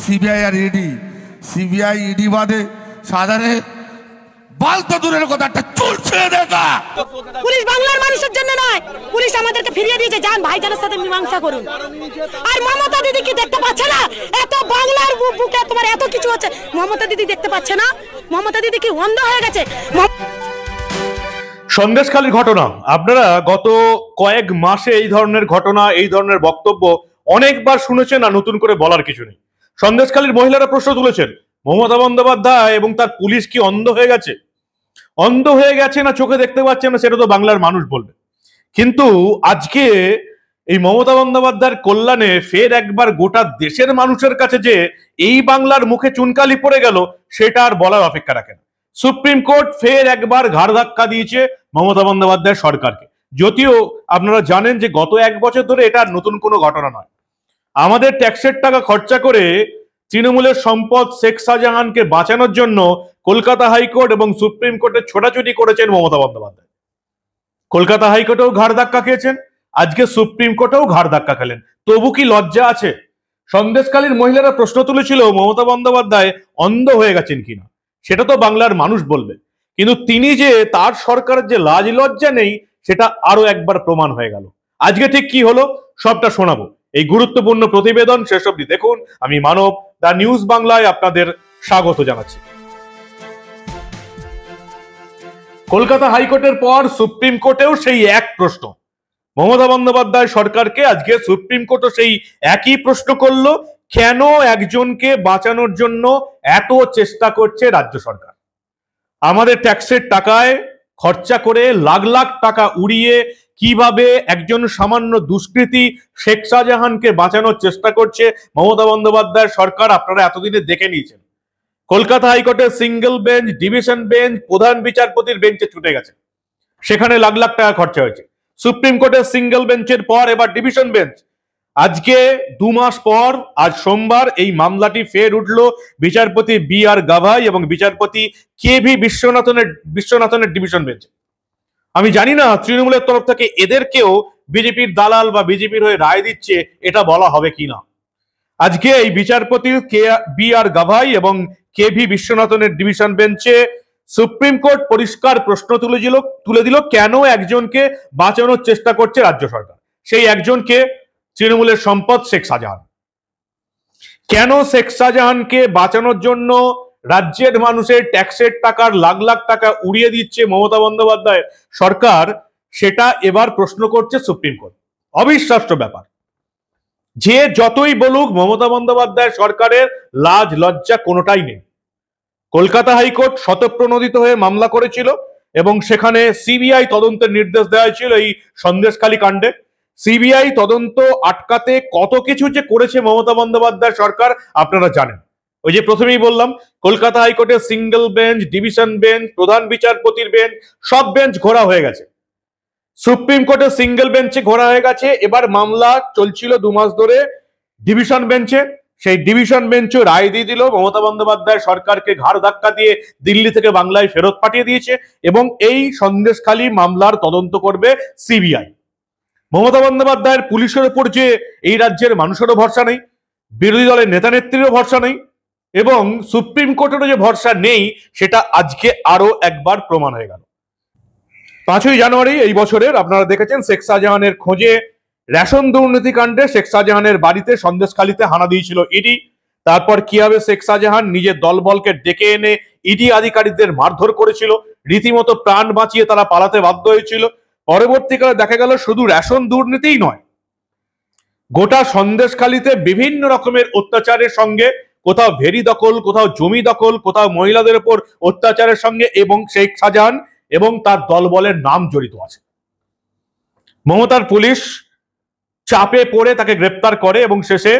CBI R E D, CBI ED বাদে সাধারণে বাল তো দূরের কথা, একটা চুল ছেড়ে দেখা। পুলিশ বাংলার মানুষের জন্য নয়, পুলিশ আমাদেরকে ফিরিয়ে দিয়েছে, যান ভাইজানের সাথে মীমাংসা করুন। আর মমতা দিদি কি দেখতে পাচ্ছে না এত বাংলার বুকে তোমার এত কিছু হচ্ছে? মমতা দিদি দেখতে পাচ্ছে না? মমতা দিদি কি অন্ধ হয়ে গেছে? সন্দেশখালীর ঘটনা, আপনারা গত কয়েক মাসে এই ধরনের ঘটনা, এই ধরনের বক্তব্য অনেকবার শুনেছেন, আর নতুন করে বলার কিছু নেই। সন্দেশখালীর মহিলারা প্রশ্ন তুলেছেন, মমতা বন্দ্যোপাধ্যায় এবং তার পুলিশ কি অন্ধ হয়ে গেছে? অন্ধ হয়ে গেছে না চোখে দেখতে পাচ্ছে না, সেটা তো বাংলার মানুষ বলবে। কিন্তু আজকে এই মমতা বন্দ্যোপাধ্যায়ের কল্যাণে ফের একবার গোটা দেশের মানুষের কাছে যে এই বাংলার মুখে চুনকালি পড়ে গেল, সেটা আর বলার অপেক্ষা রাখে না। সুপ্রিম কোর্ট ফের একবার ঘাড় ধাক্কা দিয়েছে মমতা বন্দ্যোপাধ্যায়ের সরকারকে। যদিও আপনারা জানেন যে গত এক বছর ধরে এটা নতুন কোনো ঘটনা নয়। আমাদের ট্যাক্সের টাকা খরচা করে তৃণমূলের সম্পদ শেখ শাহজাহানকে বাঁচানোর জন্য কলকাতা হাইকোর্ট এবং সুপ্রিম কোর্টে ছোটাছুটি করেছেন মমতা বন্দ্যোপাধ্যায়। কলকাতা হাইকোর্টেও ঘাড় ধাক্কা খেয়েছেন, আজকে সুপ্রিম কোর্টেও ঘাড় ধাক্কা খেলেন। তবু কি লজ্জা আছে? সন্দেশখালীর মহিলারা প্রশ্ন তুলেছিল মমতা বন্দ্যোপাধ্যায় অন্ধ হয়ে গেছেন কিনা, সেটা তো বাংলার মানুষ বলবে। কিন্তু তিনি যে তার সরকারের যে লাজ লজ্জা নেই, সেটা আরো একবার প্রমাণ হয়ে গেল। আজকে ঠিক কি হলো সবটা শোনাবো এই গুরুত্বপূর্ণ প্রতিবেদন। শেষ অবধি দেখুন। আমি মানব, দা নিউজ বাংলায় আপনাদের স্বাগত জানাচ্ছি। কলকাতা হাইকোর্টের পর সুপ্রিম কোর্টেও সেই এক প্রশ্ন। মমতা বন্দ্যোপাধ্যায় সরকারকে আজকে সুপ্রিম কোর্টও সেই একই প্রশ্ন করলো, কেন একজনকে বাঁচানোর জন্য এত চেষ্টা করছে রাজ্য সরকার? আমাদের ট্যাক্সের টাকায় খরচা করে লাখ লাখ টাকা উড়িয়ে কিভাবে একজন সামান্য দুষ্কৃতী শেখ শাহজাহানকে বাঁচানোর চেষ্টা করছে মমতা বন্দ্যোপাধ্যায়ের সরকার, আপনারা এতদিনে দেখে নিয়েছেন। কলকাতা হাইকোর্টের সিঙ্গেল বেঞ্চ, ডিভিশন বেঞ্চ, প্রধান বিচারপতির বেঞ্চে ছুটে গেছে, সেখানে লাখ লাখ টাকা খরচা হয়েছে। সুপ্রিম কোর্টের সিঙ্গেল বেঞ্চের পর এবার ডিভিশন বেঞ্চ। আজকে 2 মাস পর আজ সোমবার এই মামলাটি ফের উঠলো বিচারপতি বি আর গাভাই এবং বিচারপতি কে ভি বিশ্বনাথনের ডিভিশন বেঞ্চ। আমি জানি না তৃণমূলের তরফ থেকে এদেরকেও বিজেপির দালাল বা বিজেপির হয়ে রায় দিচ্ছে, এটা বলা হবে কিনা। আজকে এই বিচারপতি বি আর গাভাই এবং কে ভি বিশ্বনাথনের ডিভিশন বেঞ্চে সুপ্রিম কোর্ট পরিষ্কার প্রশ্ন তুলে দিল কেন একজনকে বাঁচানোর চেষ্টা করছে রাজ্য সরকার। সেই একজনকে তৃণমূলের সম্পদ শেখ শাহজাহান। কেন শেখ শাহজাহানকে বাঁচানোর জন্য রাজ্যের মানুষের ট্যাক্সের টাকার লাখ লাখ টাকা উড়িয়ে দিচ্ছে মমতা বন্দ্যোপাধ্যায় সরকার, সেটা এবার প্রশ্ন করছে সুপ্রিম কোর্ট। অবিশ্বাস্য ব্যাপার। যে যতই বলুক মমতা বন্দ্যোপাধ্যায় সরকারের লাজ লজ্জা কোনোটাই নেই। কলকাতা হাইকোর্ট স্বতঃপ্রণোদিত হয়ে মামলা করেছিল এবং সেখানে সিবিআই তদন্তের নির্দেশ দেওয়া হয়েছিল এই সন্দেশখালী কাণ্ডে। সিবিআই তদন্ত আটকাতে কত কিছু যে করেছে মমতা বন্দ্যোপাধ্যায় সরকার আপনারা জানেন। ওই যে প্রথমেই বললাম, কলকাতা হাইকোর্টের সিঙ্গেল বেঞ্চ, ডিভিশন বেঞ্চ, প্রধান বিচারপতির বেঞ্চ, সব বেঞ্চ ঘোরা হয়ে গেছে। সুপ্রিম কোর্টের সিঙ্গেল বেঞ্চে ঘোরা হয়ে গেছে। এবার মামলা চলছিল 2 মাস ধরে ডিভিশন বেঞ্চে। সেই ডিভিশন বেঞ্চও রায় দিয়ে দিল, মমতা বন্দ্যোপাধ্যায় সরকারকে ঘাড় ধাক্কা দিয়ে দিল্লি থেকে বাংলায় ফেরত পাঠিয়ে দিয়েছে এবং এই সন্দেশখালী মামলার তদন্ত করবে সিবিআই। মমতা বন্দ্যোপাধ্যায়ের পুলিশের উপর যে এই রাজ্যের মানুষেরও ভরসা নেই, বিরোধী দলের নেতা নেত্রীরও ভরসা নেই এবং সুপ্রিম কোর্টেরও যে ভরসা নেই, সেটা আজকে আরো একবার প্রমাণ হয়ে গেল। 5ই জানুয়ারি এই বছরের আপনারা দেখেছেন শেখ শাহজাহানের খোঁজে রেশন দুর্নীতি কাণ্ডে শেখ শাহজাহানের বাড়িতে সন্দেশখালীতে হানা দিয়েছিল ইডি। তারপর কিভাবে শেখ শাহজাহান নিজের দলবলকে ডেকে এনে ইডি আধিকারিকদের মারধর করেছিল, রীতিমতো প্রাণ বাঁচিয়ে তারা পালাতে বাধ্য হয়েছিল। পরবর্তীকালে দেখা গেল শুধু রেশন দুর্নীতিই নয়, গোটা সন্দেশখালীতে বিভিন্ন রকমের অত্যাচারের সঙ্গে, কোথাও ভেরি দখল, কোথাও জমি দখল, কোথাও মহিলাদের উপর অত্যাচারের সঙ্গে এবং শেখ শাহজাহান এবং তার দলবলের নাম জড়িত আছে। মমতার পুলিশ চাপে পড়ে তাকে গ্রেপ্তার করে এবং শেষে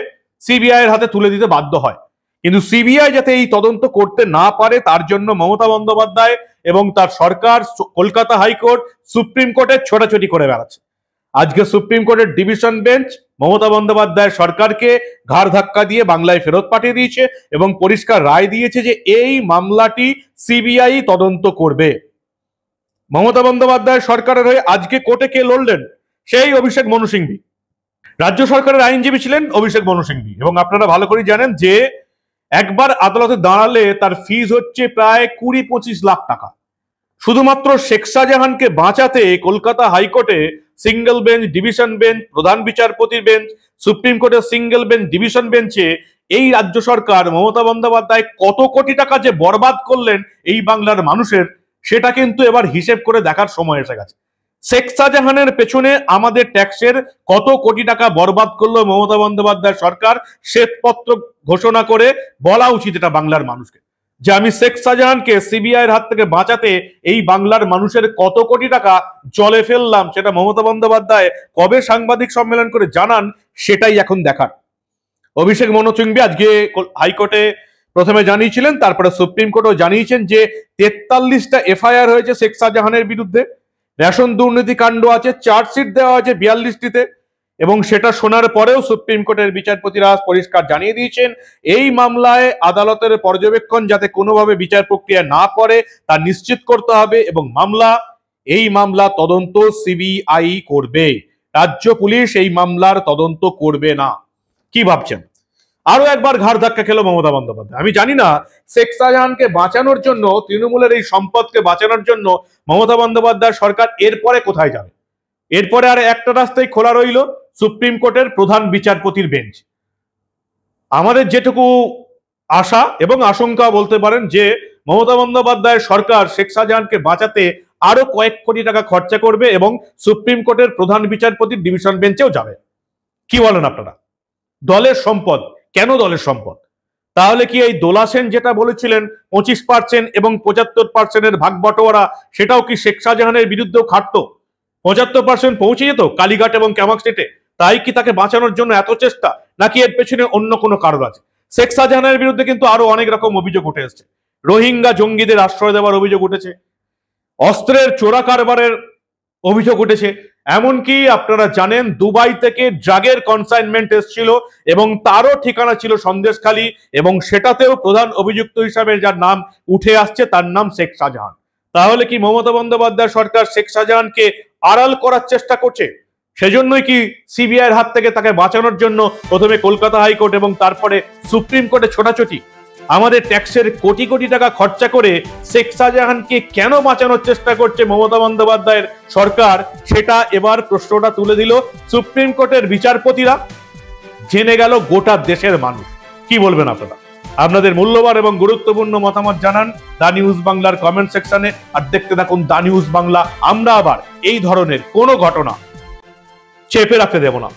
সিবিআই এর হাতে তুলে দিতে বাধ্য হয়। কিন্তু সিবিআই যাতে এই তদন্ত করতে না পারে, তার জন্য মমতা বন্দ্যোপাধ্যায় এবং তার সরকার কলকাতা হাইকোর্ট, সুপ্রিম কোর্টে ছোটাছুটি করে বেড়াচ্ছে। আজকে সুপ্রিম কোর্টের ডিভিশন বেঞ্চ মমতা বন্দ্যোপাধ্যায় সরকারকে ঘাড় ধাক্কা দিয়ে বাংলায় ফেরত পাঠিয়ে দিয়েছে এবং পরিষ্কার রায় দিয়েছে যে এই মামলাটি সিবিআই তদন্ত করবে। মমতা বন্দ্যোপাধ্যায় সরকারের হয়ে আজকে কোর্টে কে লড়লেন? সেই অভিষেক মনু সিংভি। রাজ্য সরকারের আইনজীবী ছিলেন অভিষেক মনু সিংভি এবং আপনারা ভালো করে জানেন যে একবার আদালতে দাঁড়ালে তার ফিজ হচ্ছে প্রায় 20-25 লাখ টাকা। শুধুমাত্র শেখ শাহজাহানকে বাঁচাতে কলকাতা হাইকোর্টে সিঙ্গেল বেঞ্চ, ডিভিশন বেঞ্চ, প্রধান বিচারপতির বেঞ্চ, সুপ্রিম কোর্টের সিঙ্গেল বেঞ্চ, ডিভিশন বেঞ্চে এই রাজ্য সরকার মমতা বন্দ্যোপাধ্যায় কত কোটি টাকা যে বরবাদ করলেন এই বাংলার মানুষের, সেটা কিন্তু এবার হিসেব করে দেখার সময় এসে গেছে। শেখ শাহজাহানের পেছনে আমাদের ট্যাক্সের কত কোটি টাকা বরবাদ করলো মমতা বন্দ্যোপাধ্যায় সরকার, শ্বেতপত্র ঘোষণা করে বলা উচিত এটা বাংলার মানুষকে, যে আমি শেখ শাহজাহানকে সিবিআই এর হাত থেকে বাঁচাতে এই বাংলার মানুষের কত কোটি টাকা জলে ফেললাম। সেটা মমতা বন্দ্যোপাধ্যায় কবে সাংবাদিক সম্মেলন করে জানান, সেটাই এখন দেখার। অভিষেক মনু সিংভি আজকে হাইকোর্টে প্রথমে জানিয়েছিলেন, তারপরে সুপ্রিম কোর্টও জানিয়েছেন যে 43টা এফআইআর হয়েছে শেখ শাহজাহানের বিরুদ্ধে, রেশন দুর্নীতি কাণ্ড আছে, চার্জশিট দেওয়া আছে 42টিতে, এবং সেটা শোনার পরেও সুপ্রিম কোর্টের বিচারপতিরা পরিষ্কার জানিয়ে দিয়েছেন এই মামলায় আদালতের পর্যবেক্ষণ যাতে কোনোভাবে বিচার প্রক্রিয়া না করে তা নিশ্চিত করতে হবে, এবং এই মামলা তদন্ত সিবিআই করবে, রাজ্য পুলিশ এই মামলার তদন্ত করবে না। কি ভাবছেন? আরো একবার ঘাড় ধাক্কা খেলো মমতা বন্দ্যোপাধ্যায়। আমি জানি না শেখ শাহজাহানকে বাঁচানোর জন্য, তৃণমূলের এই সম্পদকে বাঁচানোর জন্য মমতা বন্দ্যোপাধ্যায় সরকার এরপরে কোথায় যাবে। এরপরে আর একটা রাস্তাই খোলা রইল, সুপ্রিম কোর্টের প্রধান বিচারপতির বেঞ্চ। আমাদের যেটুকু আশা এবং আশঙ্কা বলতে পারেন যে মমতা বন্দ্যোপাধ্যায় সরকার শেখ শাহজাহানকে বাঁচাতে আরো কয়েক কোটি টাকা খরচা করবে এবং সুপ্রিম কোর্টের প্রধান বিচারপতির ডিভিশন বেঞ্চেও যাবে। কি বলেন আপনারা? দলের সম্পদ, কেন দলের সম্পদ? তাহলে কি এই দোলা সেন যেটা বলেছিলেন 25% এবং 75%-এর ভাগ বটোয়ারা, সেটাও কি শেখ শাহজাহানের বিরুদ্ধেও খাটতো? 75% পৌঁছে যেত কালীঘাট এবং ক্যামাক স্ট্রিটে, তাই কি তাকে বাঁচানোর জন্য এত চেষ্টা, নাকি এর পেছনে অন্য কোনো কারণ আছে? শেখ শাহজাহানের বিরুদ্ধে কিন্তু আরো অনেক রকম অভিযোগ উঠে এসেছে। রোহিঙ্গা জঙ্গিদের আশ্রয় দেওয়ার অভিযোগ উঠেছে, অস্ত্রের চোরা কারবারের অভিযোগ উঠেছে, এমনকি আপনারা জানেন দুবাই থেকে ড্রাগের কনসাইনমেন্ট এসেছিল এবং তারও ঠিকানা ছিল সন্দেশখালী, এবং সেটাতেও প্রধান অভিযুক্ত হিসাবে যার নাম উঠে আসছে তার নাম শেখ শাহজাহান। তাহলে কি মমতা বন্দ্যোপাধ্যায় সরকার শেখ শাহজাহানকে আড়াল করার চেষ্টা করছে? সেজন্যই কি সিবিআই এর হাত থেকে তাকে বাঁচানোর জন্য প্রথমে কলকাতা হাইকোর্ট এবং তারপরে সুপ্রিম কোর্টে ছোটাছুটি? আমাদের ট্যাক্সের কোটি কোটি টাকা খরচা করে শেখ শাহজাহানকে কেন বাঁচানোর চেষ্টা করছে মমতা বন্দ্যোপাধ্যায়ের সরকার, সেটা এবার প্রশ্নটা তুলে দিল সুপ্রিম কোর্টের বিচারপতিরা, জেনে গেল গোটা দেশের মানুষ। কি বলবেন আপনারা? আপনাদের মূল্যবান এবং গুরুত্বপূর্ণ মতামত জানান দা নিউজ বাংলার কমেন্ট সেকশনে, আর দেখতে থাকুন দা নিউজ বাংলা। আমরা আবার এই ধরনের কোনো ঘটনা চেপে রাখতে দেব না।